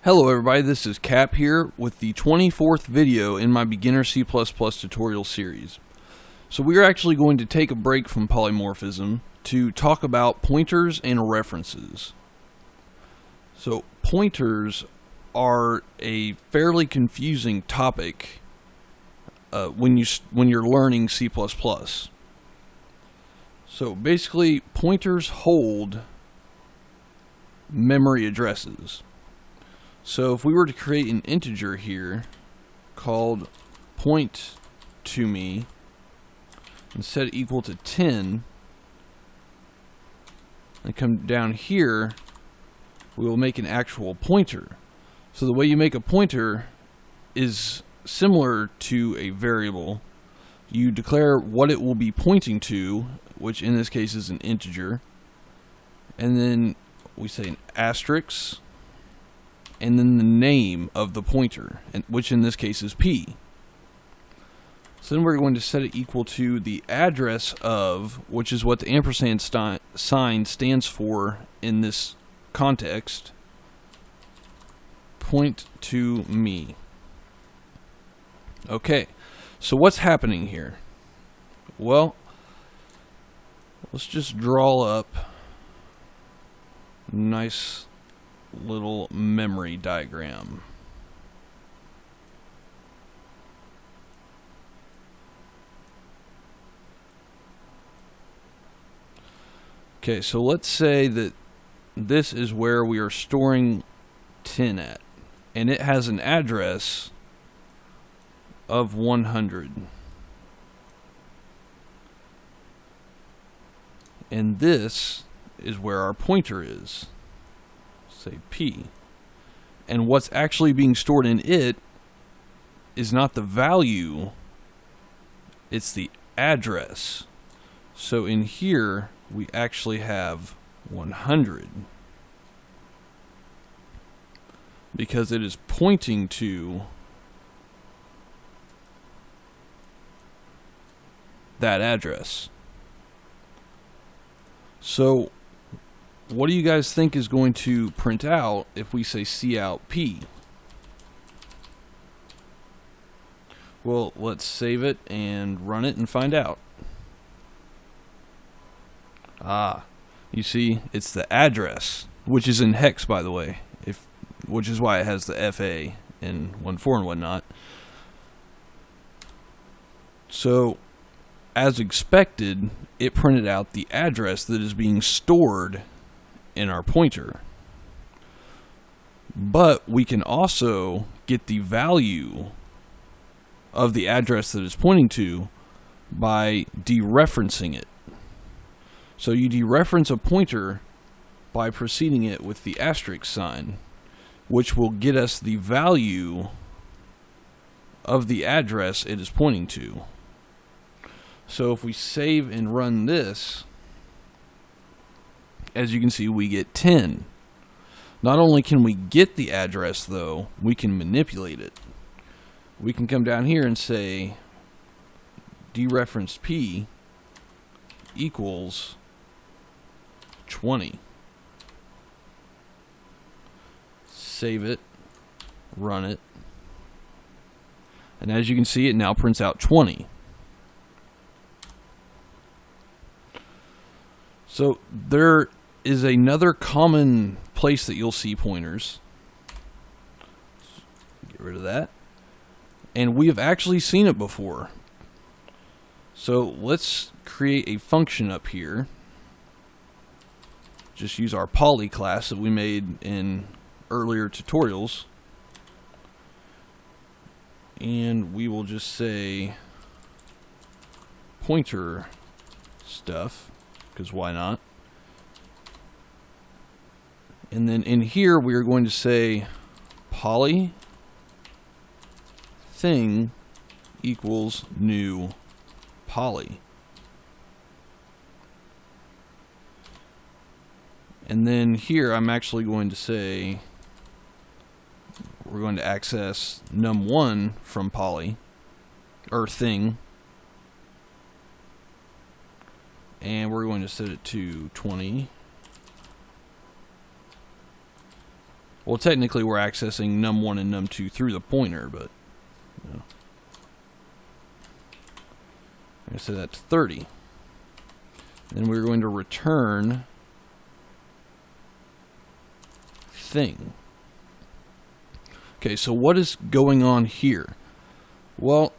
Hello everybody, this is Cap here with the 24th video in my Beginner C++ tutorial series. So we are actually going to take a break from polymorphism to talk about pointers and references. So pointers are a fairly confusing topic when you're learning C++. So basically pointers hold memory addresses. So if we were to create an integer here called point to me and set it equal to 10 and come down here, we will make an actual pointer. So the way you make a pointer is similar to a variable. You declare what it will be pointing to, which in this case is an integer, and then we say an asterisk, and then the name of the pointer, which in this case is p. So then we're going to set it equal to the address of, which is what the ampersand sign stands for in this context, point to me. Okay, so what's happening here? Well, let's just draw up nice little memory diagram. Okay, so let's say that this is where we are storing 10 at, and it has an address of 100. And this is where our pointer is. Say P, and what's actually being stored in it is not the value, it's the address. So in here we actually have 100 because it is pointing to that address. So what do you guys think is going to print out if we say cout p? Well, let's save it and run it and find out. You see, it's the address, which is in hex, by the way, which is why it has the FA and 1.4 and whatnot. So, as expected, it printed out the address that is being stored in our pointer. But we can also get the value of the address that it's pointing to by dereferencing it. So you dereference a pointer by preceding it with the asterisk sign, which will get us the value of the address it is pointing to. So if we save and run this, as you can see, we get 10. Not only can we get the address, though, we can manipulate it. We can come down here and say dereference p equals 20. Save it, run it, and as you can see, it now prints out 20. So there is another common place that you'll see pointers. Get rid of that. And we have actually seen it before. So let's create a function up here. Just use our poly class that we made in earlier tutorials. And we will just say pointer stuff, because why not? And then in here we are going to say poly thing equals new poly. And then here I'm actually going to say we're going to access num1 from poly or thing, and we're going to set it to 20. Well, technically we're accessing num1 and num2 through the pointer, but you know. I'm going to set that to 30. Then we're going to return thing. Okay, so what is going on here? Well,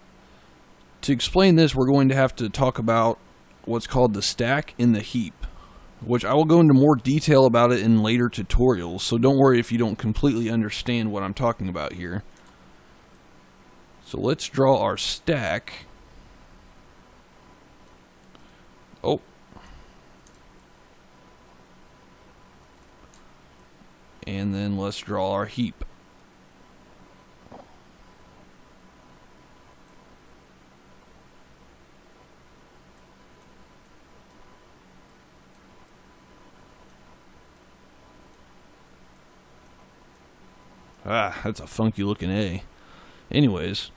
to explain this, we're going to have to talk about what's called the stack in the heap, which I will go into more detail about it in later tutorials, so don't worry if you don't completely understand what I'm talking about here. So let's draw our stack. Oh. And then let's draw our heap. Ah, that's a funky looking A. Anyways,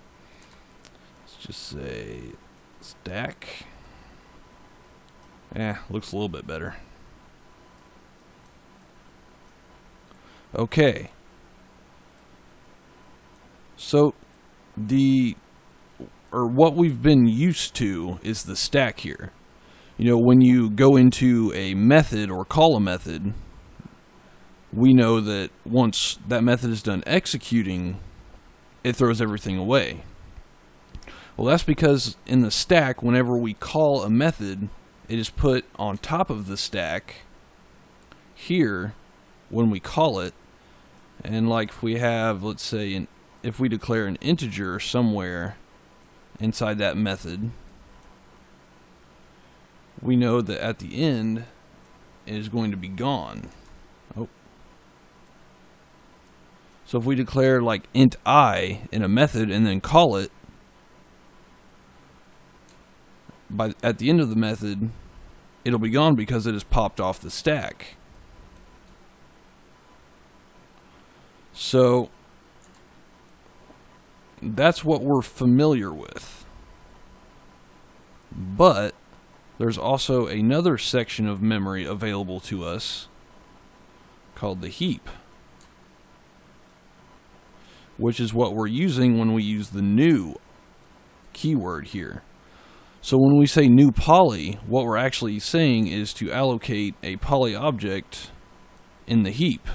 let's just say stack. Looks a little bit better. Okay. So what we've been used to is the stack here. You know, when you go into a method or call a method, we know that once that method is done executing, it throws everything away. Well, that's because in the stack, whenever we call a method, it is put on top of the stack here when we call it. And like if we have, let's say, if we declare an integer somewhere inside that method, we know that at the end it is going to be gone. Oh. So if we declare like int I in a method and then call it, at the end of the method, it'll be gone because it has popped off the stack. So that's what we're familiar with. But there's also another section of memory available to us called the heap, which is what we're using when we use the new keyword here. So when we say new poly, what we're actually saying is to allocate a poly object in the heap.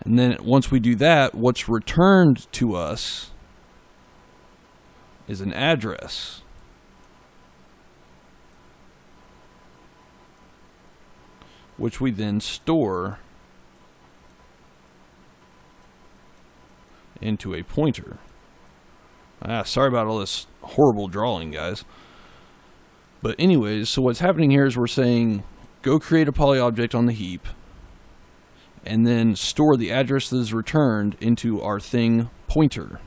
And then once we do that, what's returned to us is an address. Which we then store into a pointer. Sorry about all this horrible drawing, guys. But anyways, so what's happening here is we're saying go create a poly object on the heap and then store the address that is returned into our thing pointer.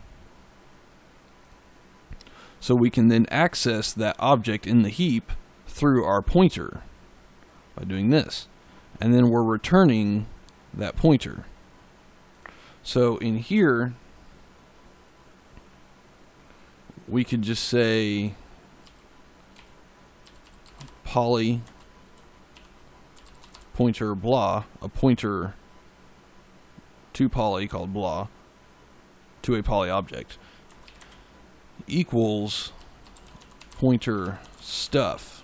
So we can then access that object in the heap through our pointer by doing this. And then we're returning that pointer. So in here, we could just say poly pointer blah, a pointer to poly called blah, to a poly object, equals pointer stuff.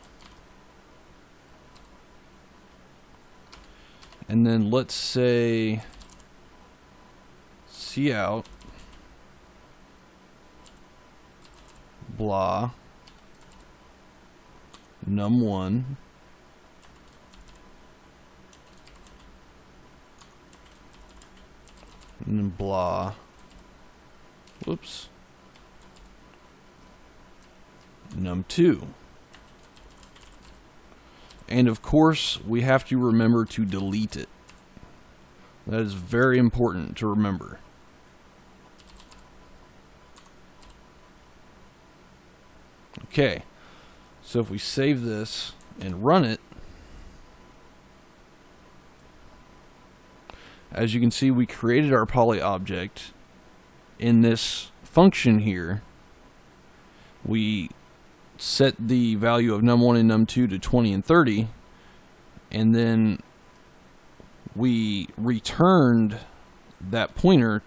And then let's say cout blah num1 and then blah num2. And of course, we have to remember to delete it. That is very important to remember. Okay, so if we save this and run it, as you can see, we created our poly object in this function here. We set the value of num1 and num2 to 20 and 30, and then we returned that pointer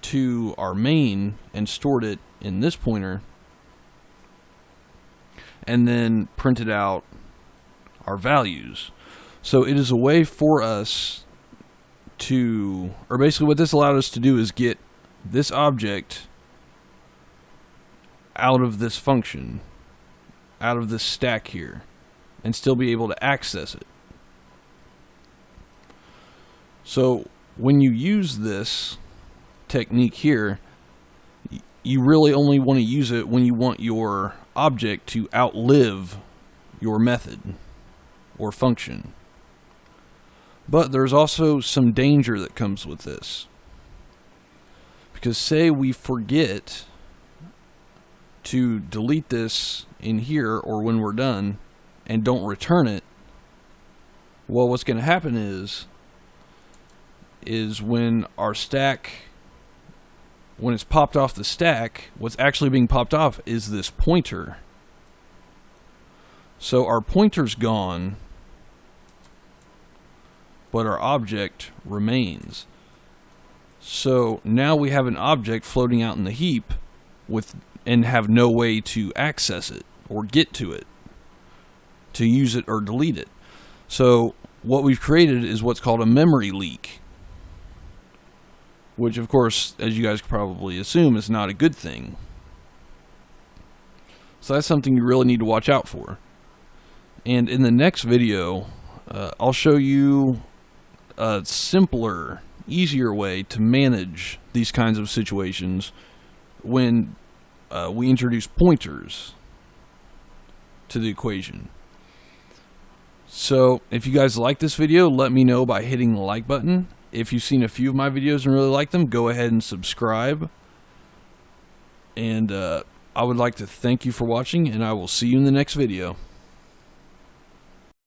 to our main and stored it in this pointer, and then printed out our values. So it is a way for us to, or basically what this allowed us to do is get this object out of this function, out of this stack here, and still be able to access it. So when you use this technique here, you really only want to use it when you want your object to outlive your method or function. But there's also some danger that comes with this. Because say we forget to delete this in here or when we're done and don't return it, well, what's going to happen is when our stack, when it's popped off the stack, what's actually being popped off is this pointer. So our pointer's gone, but our object remains. So now we have an object floating out in the heap and have no way to access it or get to it, to use it or delete it. So what we've created is what's called a memory leak, which of course, as you guys probably assume, is not a good thing. So that's something you really need to watch out for. And in the next video, I'll show you a simpler, easier way to manage these kinds of situations when we introduce pointers to the equation. So if you guys like this video, let me know by hitting the like button. If you've seen a few of my videos and really like them, go ahead and subscribe. And I would like to thank you for watching, and I will see you in the next video.